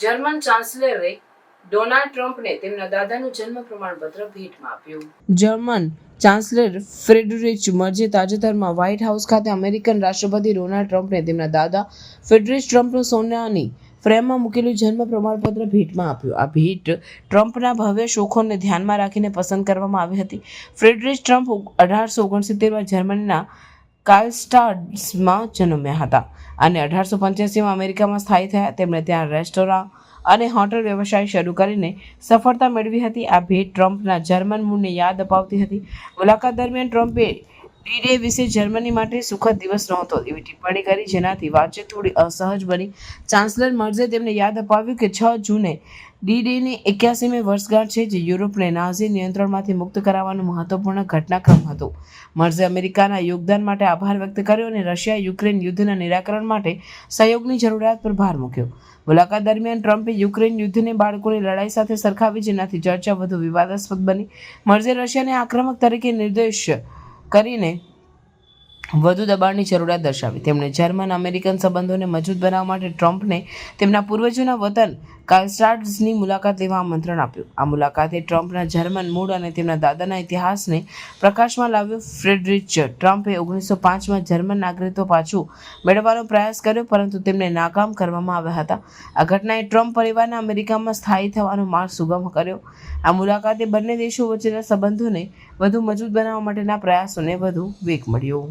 German ચાન્સેલરે Donald ટ્રમ્પને તેમના દાદાનું જન્મ પ્રમાણપત્ર ભેટમાં આપ્યું. જર્મન ચાન્સેલર ફ્રેડરિચ મર્ઝે તાજેતરમાં વ્હાઇટ હાઉસ ખાતે અમેરિકન રાષ્ટ્રપતિ ડોનાલ્ડ ટ્રમ્પને તેમના દાદા ફ્રેડરિચ ટ્રમ્પનું સોનાની ફ્રેમમાં મૂકેલું જન્મ પ્રમાણપત્ર ભેટમાં આપ્યું. આ ભેટ ટ્રમ્પના ભવ્ય શોખોને ધ્યાનમાં રાખીને પસંદ કરવામાં આવી હતી. ફ્રેડરિચ ટ્રમ્પ 1869માં જર્મનીના કાર્લસ્ટાડમાં જન્મ્યા હતા અને 1885માં અમેરિકામાં સ્થાયી થયા. તેમણે ત્યાં રેસ્ટોરાં અને હોટેલ વ્યવસાય શરૂ કરીને સફળતા મેળવી હતી. આ ભેટ ટ્રમ્પના જર્મન મૂળને યાદ અપાવતી હતી. મુલાકાત દરમિયાન ટ્રમ્પે ડી-ડે વિશે જર્મની માટે સુખદ દિવસ નહોતો એવી ટિપ્પણી કરી, જેનાથી વાતચીત થોડી અસહજ બની. ચાન્સેલર મર્ઝે તેમને યાદ અપાવ્યું કે 6 જૂને ડી-ડેની 81મી વર્ષગાંઠ છે, જે યુરોપને નાઝી નિયંત્રણમાંથી મુક્ત કરાવવાનું મહત્વપૂર્ણ ઘટનાક્રમ હતું. મર્ઝે અમેરિકાના યોગદાન માટે આભાર વ્યક્ત કર્યો અને રશિયા-યુક્રેન યુદ્ધના નિરાકરણ માટે સહયોગની જરૂરિયાત પર ભાર મૂક્યો. મુલાકાત દરમિયાન ટ્રમ્પે યુક્રેન યુદ્ધને બાળકોની લડાઈ સાથે સરખાવી, જેનાથી ચર્ચા વધુ વિવાદાસ્પદ બની. મર્ઝે રશિયાને આક્રમક તરીકે નિર્દેશ કરીને વધુ દબાણની જરૂરિયાત દર્શાવી. તેમણે જર્મન અમેરિકન સંબંધોને મજબૂત બનાવવા માટે ટ્રમ્પને તેમના પૂર્વજોના વતન કાર્લસ્ટાડ્સની મુલાકાત લેવા આમંત્રણ આપ્યું. આ મુલાકાતે ટ્રમ્પના જર્મન મૂળ અને તેમના દાદાના ઇતિહાસને પ્રકાશમાં લાવ્યો. ફ્રેડરિચ ટ્રમ્પે 1905માં જર્મન નાગરિકત્વ પાછું મેળવવાનો પ્રયાસ કર્યો, પરંતુ તેમને નાકામ કરવામાં આવ્યા હતા. આ ઘટનાએ ટ્રમ્પ પરિવારના અમેરિકામાં સ્થાયી થવાનો માર્ગ સુગમ કર્યો. આ મુલાકાતે બંને દેશો વચ્ચેના સંબંધોને વધુ મજબૂત બનાવવા માટેના પ્રયાસોને વધુ વેગ મળ્યો.